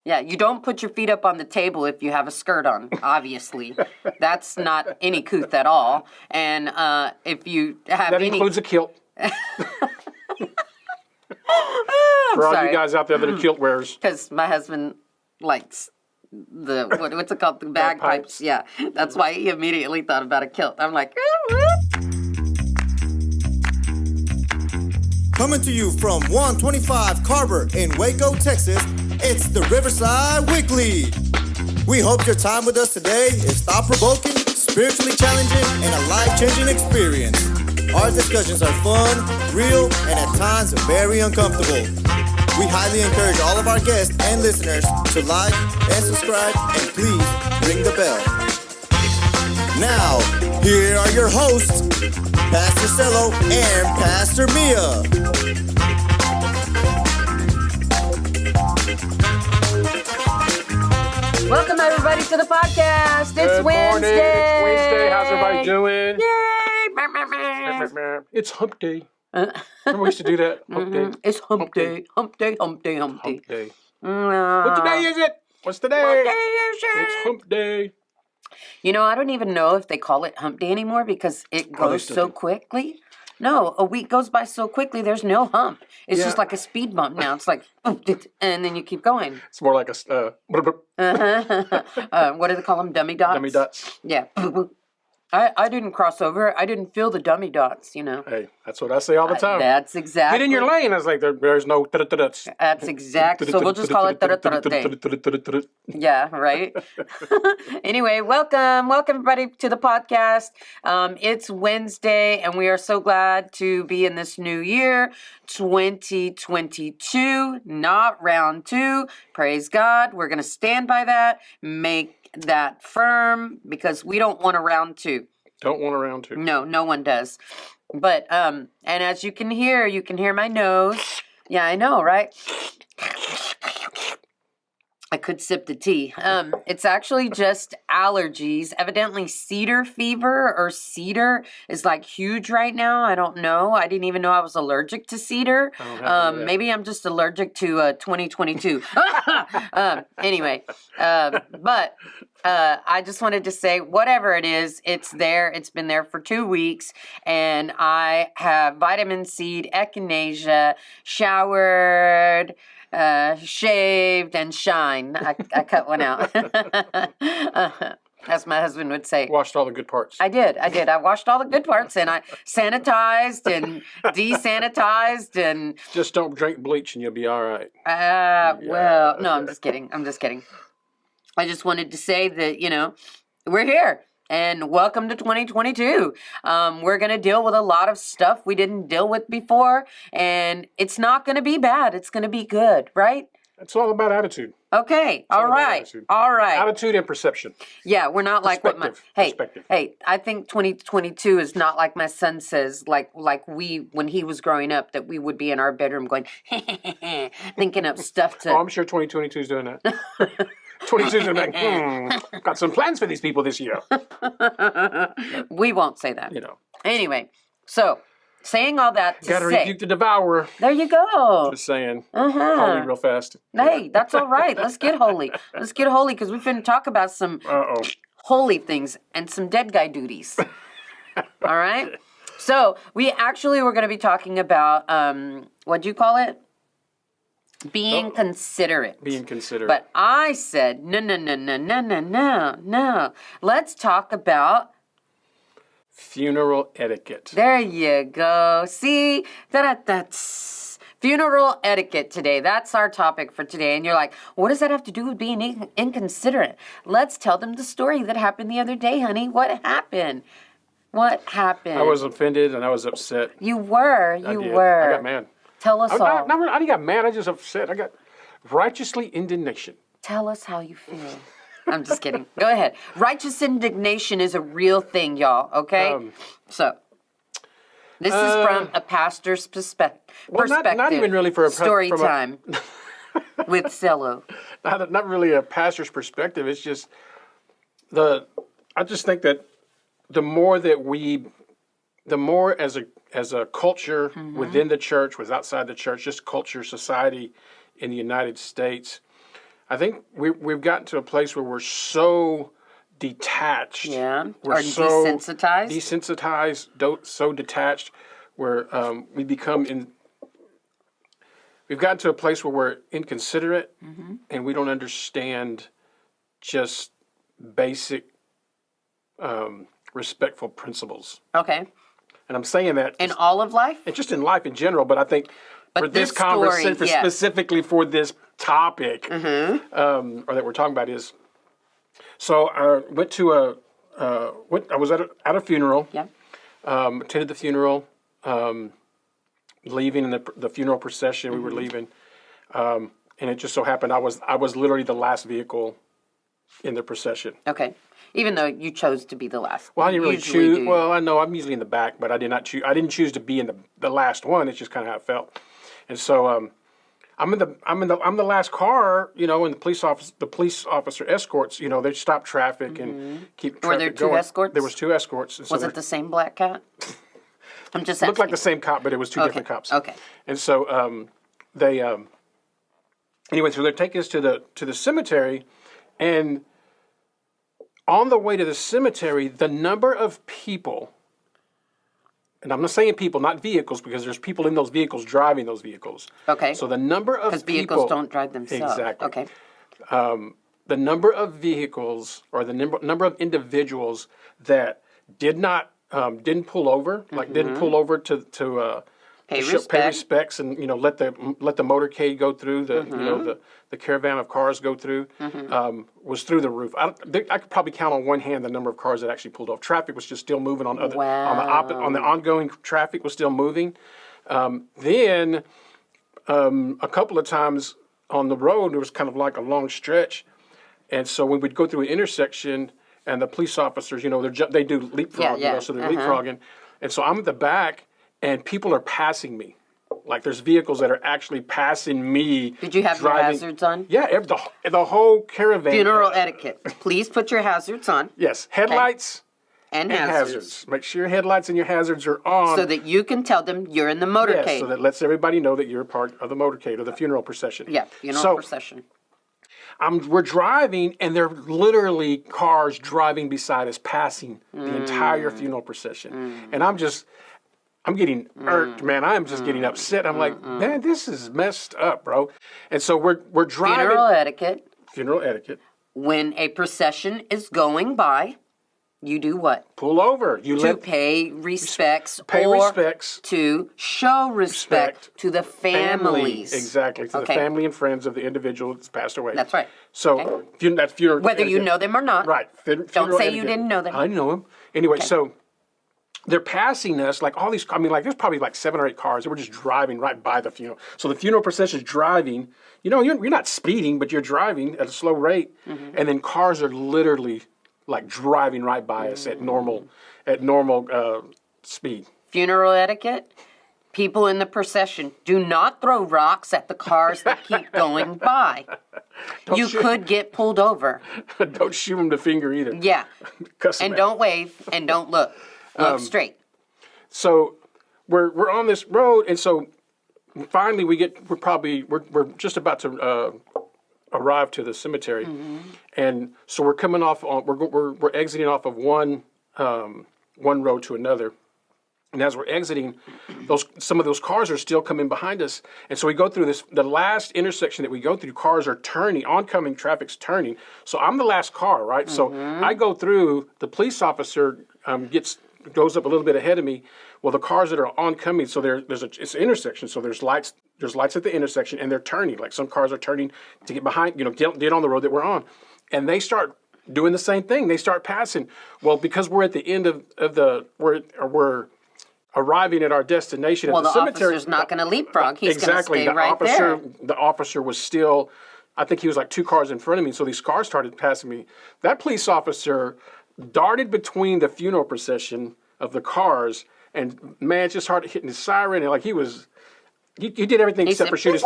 Yeah, you don't put your feet up on the table if you have a skirt on, obviously. That's not any couth at all. And if you have That includes a kilt. For all you guys out there that are kilt wearers. Because my husband likes what's it called? The bagpipes. Yeah, that's why he immediately thought about a kilt. I'm like, Coming to you from 125 Carver in Waco, Texas, it's the Riverside Weekly. We hope your time with us today is thought-provoking, spiritually challenging, and a life-changing experience. Our discussions are fun, real, and at times very uncomfortable. We highly encourage all of our guests and listeners to like and subscribe, and please ring the bell. Now, here are your hosts, Pastor Cello and Pastor Mia. welcome everybody to the podcast. It's Good Wednesday. morning. It's Wednesday. How's everybody doing? Yay! It's hump day. Remember we used to do that? Hump day. It's hump day. Hump day. Hump day. Hump day. Hump day. What today is it? What's today? What day is it? It's hump day. You know, I don't even know if they call it hump day anymore because it goes so quickly. No, a week goes by so quickly, there's no hump. It's just like a speed bump now. It's like, and then you keep going. It's more like a... What do they call them? Dummy dots? Dummy dots. Yeah. I didn't cross over. I didn't feel the dummy dots, you know. Hey, that's what I say all the time. That's exactly. Get in your lane. I was like, there's no... That's exactly. So we'll just call it day. Yeah, right? Anyway, welcome everybody to the podcast. It's Wednesday, and we are so glad to be in this new year, 2022, not round two. Praise God. We're going to stand by that, make that firm, because we don't want a round two. Don't want a round two. No, no one does. But, and as you can hear my nose. Yeah, I know, right? I could sip the tea. It's actually just allergies. Evidently cedar fever or cedar is like huge right now. I don't know. I didn't even know I was allergic to cedar. Maybe I'm just allergic to 2022. Anyway, but I just wanted to say, whatever it is, it's there. It's been there for 2 weeks. And I have vitamin C, echinacea, showered, shaved, and shine. I cut one out. As my husband would say. Washed all the good parts. I did. I washed all the good parts, and I sanitized and desanitized and... Just don't drink bleach and you'll be all right. Well, no, I'm just kidding. I just wanted to say that, you know, we're here. And welcome to 2022. We're going to deal with a lot of stuff we didn't deal with before. And it's not going to be bad. It's going to be good, right? It's all about attitude. Okay. All right. Attitude and perception. Yeah, we're not like what my... Perspective. Hey, I think 2022 is not like my son says, like we, when he was growing up, that we would be in our bedroom going, thinking up stuff to... Oh, I'm sure 2022 is doing that. 22's like, got some plans for these people this year. We won't say that. You know. Anyway, so saying all that to Gotta rebuke the devourer. There you go. Just saying. Holy real fast. Hey, that's all right. Let's get holy. Let's get holy because we're finna talk about some holy things and some dead guy duties. All right? So we actually were going to be talking about, what'd you call it? Being considerate. Being considerate. But I said, no. Let's talk about funeral etiquette. There you go. See? That's funeral etiquette today. That's our topic for today. And you're like, what does that have to do with being inconsiderate? Let's tell them the story that happened the other day, honey. What happened? I was offended and I was upset. You were. I got mad. Tell us all. I didn't got mad. I just upset. I got righteously indignation. Tell us how you feel. I'm just kidding. Go ahead. Righteous indignation is a real thing, y'all. Okay? So, this is from a pastor's perspective. Not even really for a... Story time with Cello. Not really a pastor's perspective. It's just I just think that the more as a culture within the church, was outside the church, just culture, society in the United States, I think we've gotten to a place where we're so detached. Yeah. We're Or so desensitized. so detached, where we become in. We've gotten to a place where we're inconsiderate, and we don't understand just basic respectful principles. Okay. And I'm saying that In all of life? and just in life in general, but I think for this conversation, specifically for this topic, or that we're talking about is, so I went to I was at a funeral, Yeah. attended the funeral, leaving in the funeral procession, we were leaving, and it just so happened I was literally the last vehicle in the procession. Okay. Even though you chose to be the last. Well, I didn't really Usually choose. do. Well, I know I'm usually in the back, but I did not choose. I didn't choose to be in the last one. It's just kind of how it felt. And so I'm the last car, and the police officer escorts, they stop traffic and keep traffic Were there two going. escorts? There was two escorts. And so Was it the same black cat? I'm just asking. looked like the same cop, but it was two different cops. Okay. And so they anyway, so they're taking us to the cemetery, and on the way to the cemetery, the number of people, and I'm not saying people, not vehicles, because there's people in those vehicles driving those vehicles. Okay. So the number of people, Because vehicles don't drive themselves. Exactly. Okay. the number of vehicles or the number of individuals that didn't pull over, like didn't pull over to Pay pay respects and let the motorcade go through, the caravan of cars go through, was through the roof. I could probably count on one hand the number of cars that actually pulled off. Traffic was just still moving on the ongoing traffic was still moving. Then a couple of times on the road there was kind of like a long stretch, and so when we'd go through an intersection and the police officers, they do leapfrog, so they're leapfrogging, and so I'm at the back. And people are passing me. Like there's vehicles that are actually passing me. Did you have driving. your hazards on? Yeah, the whole caravan. Funeral etiquette. Please put your hazards on. Yes, headlights and hazards. Make sure your headlights and your hazards are on. So that you can tell them you're in the motorcade. Yes, so that lets everybody know that you're a part of the motorcade or the funeral procession. Yeah, funeral procession. We're driving, and there are literally cars driving beside us, passing the entire funeral procession. And I'm getting irked, man. I'm just getting upset. I'm like, man, this is messed up, bro. And so we're driving. Funeral etiquette. When a procession is going by, you do what? Pull over. Pay respects. To show respect to the families. Exactly. To the family and friends of the individual that's passed away. That's right. So that's funeral Whether etiquette. you know them or not. Right. Don't say you didn't know them. I know them. Anyway, so they're passing us like all these. I mean, like there's probably like 7 or 8 cars that were just driving right by the funeral. So the funeral procession is driving. You're not speeding, but you're driving at a slow rate, and then cars are literally like driving right by us at normal speed. Funeral etiquette. People in the procession do not throw rocks at the cars that keep going by. You could get pulled over. Don't shoot them the finger either. Yeah. And don't wave and don't look. Look straight. So we're on this road, and so finally we're just about to arrive to the cemetery, and so we're coming off on we're exiting off of one road to another. And as we're exiting, some of those cars are still coming behind us. And so we go through the last intersection that we go through, cars are turning, oncoming traffic's turning. So I'm the last car, right? So I go through, the police officer goes up a little bit ahead of me. Well, the cars that are oncoming, so it's an intersection, so there's lights at the intersection, and they're turning. Like some cars are turning to get behind, get on the road that we're on. And they start doing the same thing. They start passing. Well, because we're at the end of we're arriving at our destination at the cemetery. Well, the officer's not going to leapfrog. He's going to stay right there. The officer was still, I think he was like 2 cars in front of me, so these cars started passing me. That police officer darted between the funeral procession of the cars, and man, just started hitting his siren, and like he did everything except for shoot his.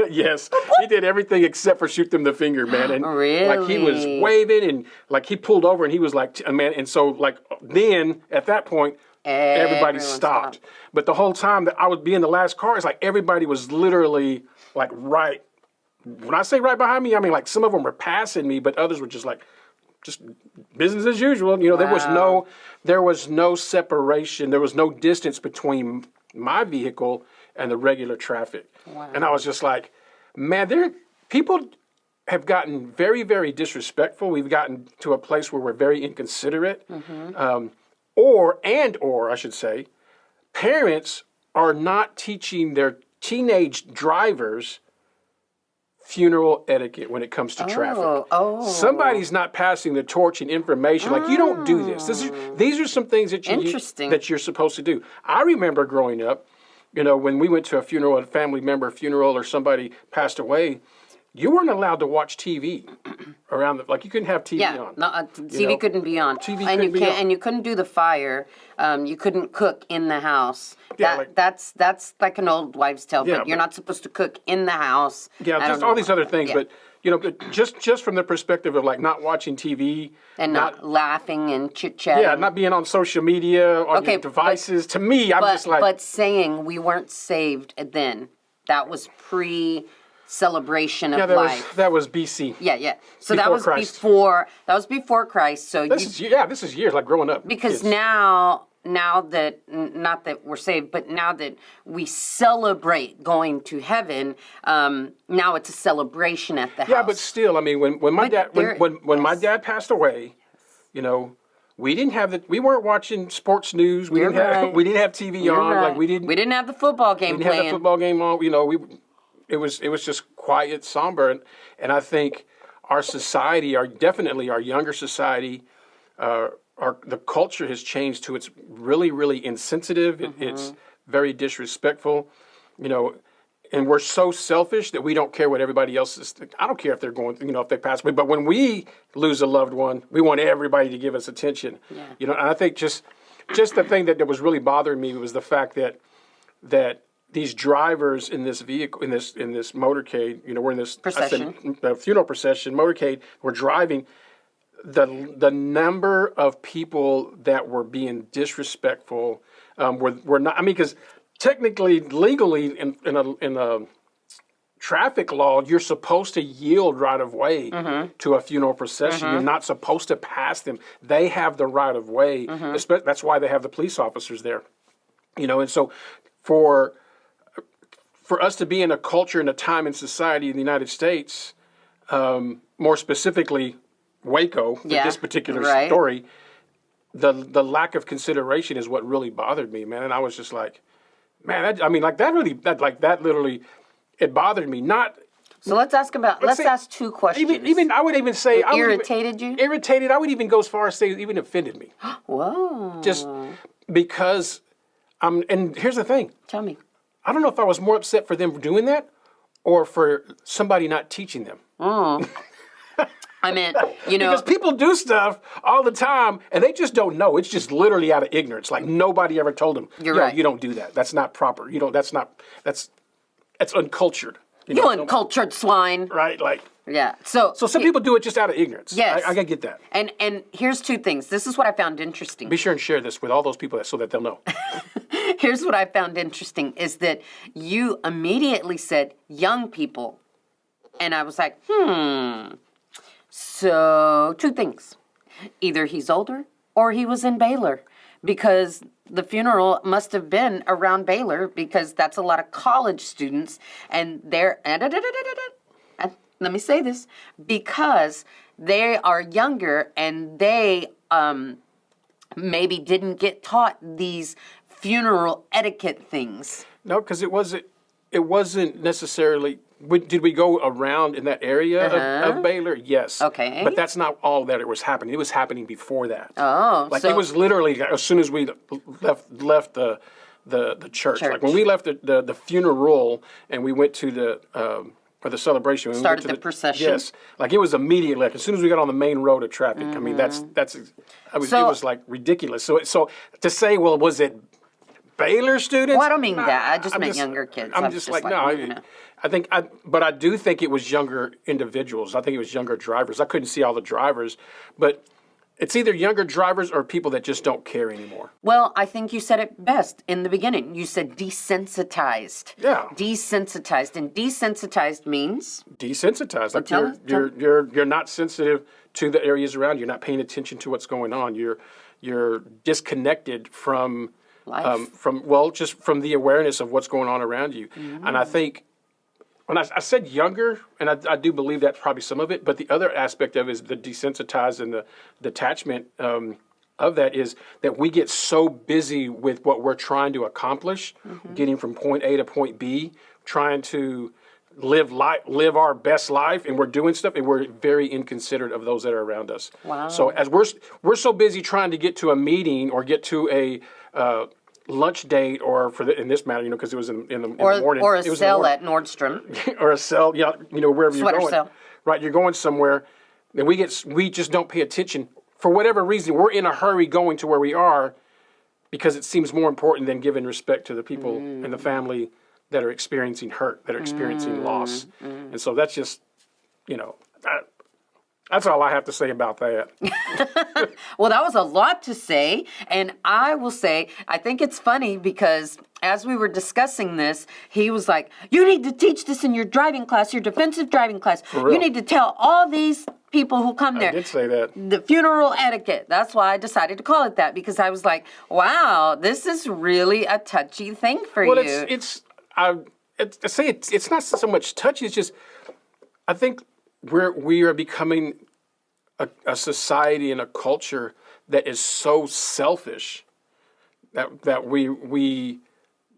Yes, he did everything except for shoot them the finger, man. And really? Like he was waving, and like he pulled over, and he was like, man, and so like then at that point. Everybody stopped. But the whole time that I would be in the last car, it's like everybody was literally like right when I say right behind me, I mean like some of them were passing me, but others were just like, just business as usual. You know, there was no separation. There was no distance between my vehicle and the regular traffic. Wow. And I was just like, man, people have gotten very, very disrespectful. We've gotten to a place where we're very inconsiderate. Mm-hmm. Or I should say, parents are not teaching their teenage drivers funeral etiquette when it comes to traffic. Somebody's not passing the torch and information. Like, you don't do this. These are some things that that you're supposed to do. I remember growing up, you know, when we went to a funeral, a family member funeral, or somebody passed away, you weren't allowed to watch TV around like you couldn't have TV on. No, TV couldn't be on. And you couldn't do the fire. You couldn't cook in the house. Yeah, that's like an old wives' tale. But you're not supposed to cook in the house. Yeah, just all these other things. Yeah. But you know, just from the perspective of like not watching TV and not laughing and chit chatting. Yeah, not being on social media on your devices. To me, I'm just like. But saying we weren't saved then, that was celebration of life. That was BC. Yeah. So that was before Christ. So this is years like growing up. Because now that not that we're saved, but now that we celebrate going to heaven, now it's a celebration at the house. Yeah, but still, I mean, when my dad passed away, you know, we weren't watching sports news. We didn't have TV on. Right. Like we didn't have the football game playing. We didn't have the football game on. You know, it was just quiet, somber, and I think our society, definitely our younger society, the culture has changed to it's really, really insensitive. It's very disrespectful, you know, and we're so selfish that we don't care what everybody else is. I don't care if they're going, you know, if they pass away, but when we lose a loved one, we want everybody to give us attention, you know. And I think just the thing that was really bothering me was the fact that these drivers in this vehicle, in this motorcade, you know, we're in this funeral procession, motorcade, we're driving. The number of people that were being disrespectful were not. I mean, because technically, legally, in a traffic law, you're supposed to yield right of way to a funeral procession. You're not supposed to pass them. They have the right of way. That's why they have the police officers there. You know, and so for us to be in a culture and a time in society in the United States, more specifically Waco, this particular story, the lack of consideration is what really bothered me, man. And I was just like, man, that literally, it bothered me. So let's ask two questions. Even I would even say, irritated you? Irritated. I would even go as far as say it even offended me. Whoa. Just because, and here's the thing. Tell me. I don't know if I was more upset for them doing that or for somebody not teaching them. I mean, you know. Because people do stuff all the time and they just don't know. It's just literally out of ignorance. Like nobody ever told them, You're right. You don't do that. That's not proper. That's uncultured. You uncultured swine. Right? Like. Yeah. So some people do it just out of ignorance. Yes. I get that. And here's two things. This is what I found interesting. Be sure and share this with all those people so that they'll know. Here's what I found interesting is that you immediately said young people. And I was like, So, two things. Either he's older or he was in Baylor because the funeral must have been around Baylor because that's a lot of college students and they're, let me say this, because they are younger and they maybe didn't get taught these funeral etiquette things. No, because it wasn't necessarily. Did we go around in that area of Baylor? Yes. Okay. But that's not all that it was happening. It was happening before that. Oh. Like it was literally as soon as we left the church. Like when we left the funeral and we went to the celebration. When Started we went the procession. Yes. Like it was immediately. Like as soon as we got on the main road of traffic. I mean it was like ridiculous. So to say, well, was it Baylor students? Well, I don't mean that. I just meant younger kids. I'm just like no. But I do think it was younger individuals. I think it was younger drivers. I couldn't see all the drivers, but It's either younger drivers or people that just don't care anymore. Well, I think you said it best in the beginning. You said desensitized. Yeah. Desensitized. And desensitized means? Desensitized. Like tell us. you're not sensitive to the areas around you. You're not paying attention to what's going on. You're disconnected from Life. just from the awareness of what's going on around you. And I think when I said younger, and I do believe that's probably some of it, but the other aspect of it is the desensitized and the detachment of that is that we get so busy with what we're trying to accomplish, getting from point A to point B, trying to live our best life, and we're doing stuff, and we're very inconsiderate of those that are around us. Wow. So as we're so busy trying to get to a meeting or get to a lunch date, or in this matter, because it was in the morning. Or a It was in the sale morning. at Nordstrom. Or a sale, wherever Sweater you're going. sale. Right, you're going somewhere, and we just don't pay attention. For whatever reason, we're in a hurry going to where we are because it seems more important than giving respect to the people in the family that are experiencing hurt, that are experiencing loss. And so that's just, that's all I have to say about that. Well, that was a lot to say. And I will say, I think it's funny because as we were discussing this, he was like, you need to teach this in your driving class, your defensive driving class. real. You need to tell all these people who come there. I did say that. The funeral etiquette. That's why I decided to call it that, because I was like, wow, this is really a touchy thing for Well, you. it's not so much touchy. It's just, I think we are becoming a society and a culture that is so selfish that we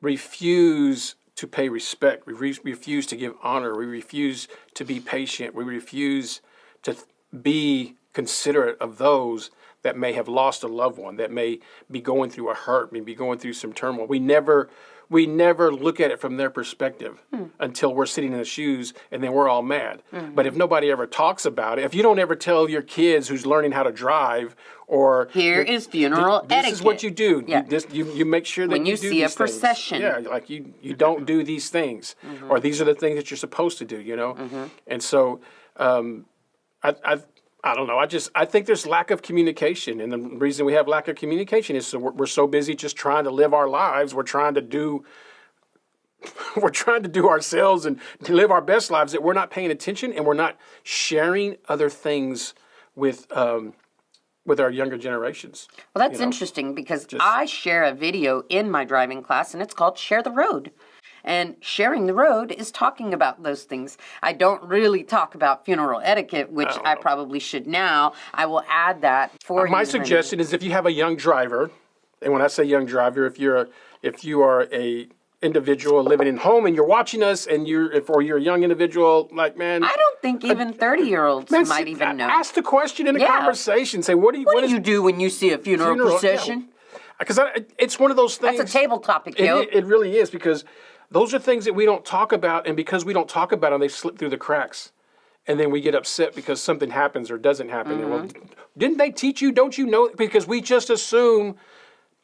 refuse to pay respect. We refuse to give honor. We refuse to be patient. We refuse to be considerate of those that may have lost a loved one, that may be going through a hurt, may be going through some turmoil. We never look at it from their perspective until we're sitting in the shoes, and then we're all mad. But if nobody ever talks about it, if you don't ever tell your kids who's learning how to drive, or Here is funeral this etiquette. is what you do. Yeah. You make sure that When you do see a these things. procession. Yeah, like you don't do these things, or these are the things that you're supposed to do. And so I don't know. I think there's lack of communication, and the reason we have lack of communication is so we're so busy just trying to live our lives. We're trying to do ourselves and to live our best lives that we're not paying attention, and we're not sharing other things with our younger generations. Well, that's interesting because I share a video in my driving class, and it's called Share the Road. And sharing the road is talking about those things. I don't really talk about funeral etiquette, which I probably should now. I will add that for you. My suggestion is if you have a young driver, and when I say young driver, if you are a individual living in home and you're watching us, and you're a young individual, like, man, I don't think even 30-year-olds might even know. Ask the question in a conversation. Say, what do you do when you see a funeral procession? Because it's one of those things. That's a table topic, yo. It really is, because those are things that we don't talk about, and because we don't talk about them, they slip through the cracks. And then we get upset because something happens or doesn't happen. And, well, didn't they teach you? Don't you know? Because we just assume,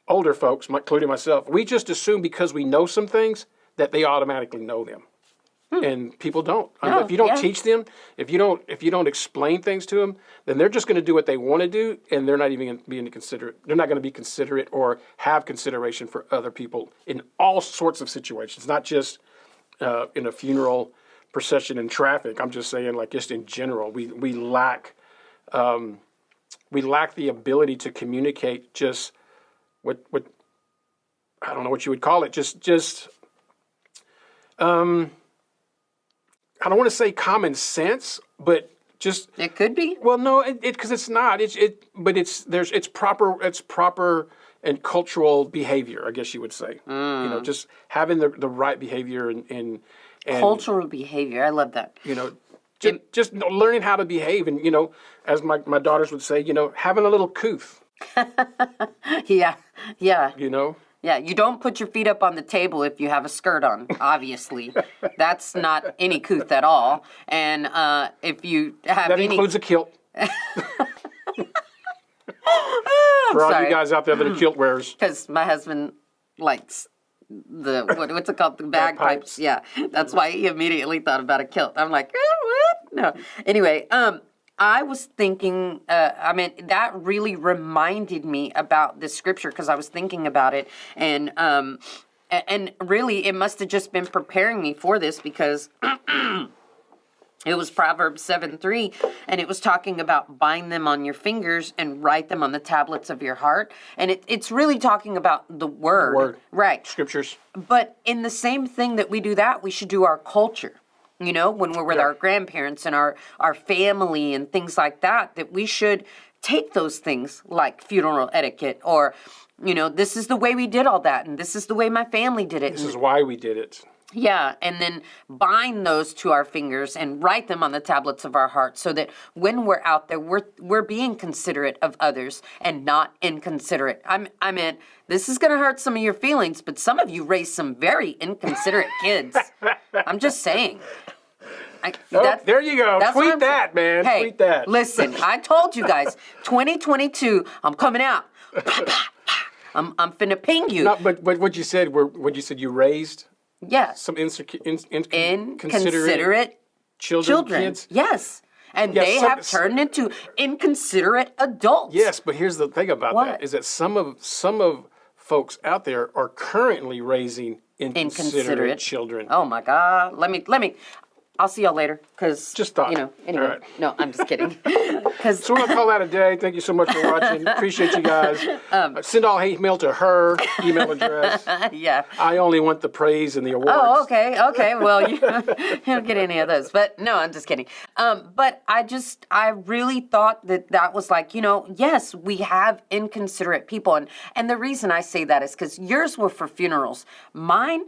older folks, including myself, we just assume because we know some things that they automatically know them. And people don't. If you don't teach them, if you don't explain things to them, then they're just going to do what they want to do, and they're not even being considerate. They're not going to be considerate or have consideration for other people in all sorts of situations, not just in a funeral procession in traffic. I'm just saying, like, just in general, we lack the ability to communicate. Just what I don't know what you would call it. Just I don't want to say common sense, but just It could be. well, no, because it's not. But it's proper and cultural behavior, I guess you would say. Just having the right behavior and Cultural behavior. I love that. just learning how to behave, and as my daughters would say, having a little couth. Yeah. Yeah, you don't put your feet up on the table if you have a skirt on, obviously. That's not any couth at all. And if you have That includes a kilt. For all you guys out there that are kilt wearers. Because my husband likes what's it called? The bagpipes. Bagpipes. Yeah, that's why he immediately thought about a kilt. I'm like, what? No. Anyway, I was thinking, that really reminded me about this scripture because I was thinking about it, and really it must have just been preparing me for this because it was Proverbs 7:3, and it was talking about bind them on your fingers and write them on the tablets of your heart, and it's really talking about the word. Right? Scriptures. But in the same thing that we do that, we should do our culture. You know, when we're with our grandparents and our family and things like that, that we should take those things like funeral etiquette or, you know, this is the way we did all that and this is the way my family did it. This is why we did it. Yeah, and then bind those to our fingers and write them on the tablets of our hearts so that when we're out there, we're being considerate of others and not inconsiderate. I mean, this is going to hurt some of your feelings, but some of you raised some very inconsiderate kids. I'm just saying. There you go. Tweet that, man. Hey, tweet that. Listen, I told you guys, 2022, I'm coming out. I'm finna ping you. No, but what you said, you raised yes. some inconsiderate children. Kids? Yes. And they have turned into inconsiderate adults. Yes, but here's the thing about that is that some of folks out there are currently raising inconsiderate children. Oh my God. Let me I'll see y'all later, because, just thought. You know, anyway. Right. No, I'm just kidding. So we're going to call that a day. Thank you so much for watching. Appreciate you guys. Send all hate mail to her email address. Yeah. I only want the praise and the awards. Oh, okay. Well, you don't get any of those. But no, I'm just kidding. But I really thought that was like, you know, yes, we have inconsiderate people. And the reason I say that is because yours were for funerals. Mine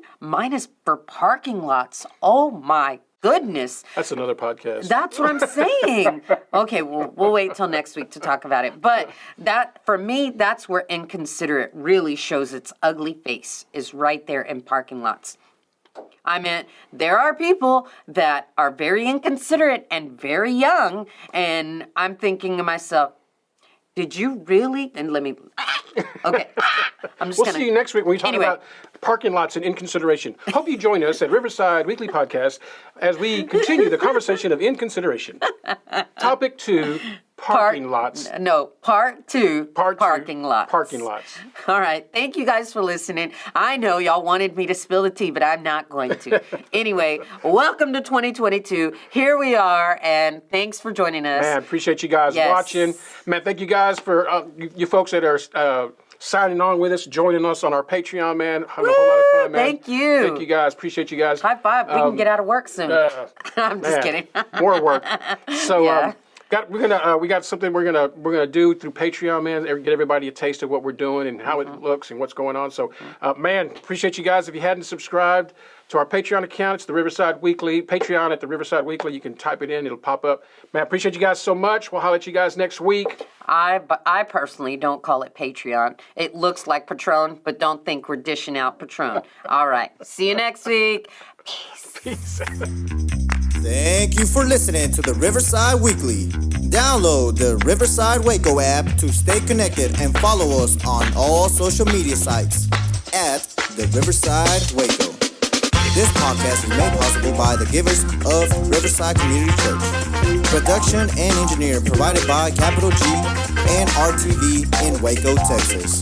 is for parking lots. Oh, my goodness. That's another podcast. That's what I'm saying. Okay, we'll wait till next week to talk about it. But that, for me, that's where inconsiderate really shows its ugly face, is right there in parking lots. I mean, there are people that are very inconsiderate and very young, and I'm thinking to myself, did you really? And let me, okay. I'm just We'll see you next week when we talk about parking lots and inconsideration. Hope you join us at Riverside Weekly Podcast as we continue the conversation of inconsideration. Topic 2, parking lots. No, part 2, parking lots. Parking lots. All right. Thank you guys for listening. I know y'all wanted me to spill the tea, but I'm not going to. Anyway, welcome to 2022. Here we are, and thanks for joining us. Man, appreciate you guys watching. Man, thank you guys for you folks that are signing on with us, joining us on our Patreon, man. Having a whole lot of fun, man. Thank you. Thank you guys. Appreciate you guys. High five. We can get out of work soon. I'm just kidding. More work. So we got something we're gonna do through Patreon, man. Get everybody a taste of what we're doing and how it looks and what's going on. So, man, appreciate you guys. If you hadn't subscribed to our Patreon account, it's the Riverside Weekly. Patreon at the Riverside Weekly. You can type it in; it'll pop up. Man, appreciate you guys so much. We'll holler at you guys next week. I personally don't call it Patreon. It looks like Patron, but don't think we're dishing out Patron. All right. See you next week. Peace. Thank you for listening to the Riverside Weekly. Download the Riverside Waco app to stay connected and follow us on all social media sites at the Riverside Waco. This podcast is made possible by the givers of Riverside Community Church. Production and engineering provided by Capital G and RTV in Waco, Texas.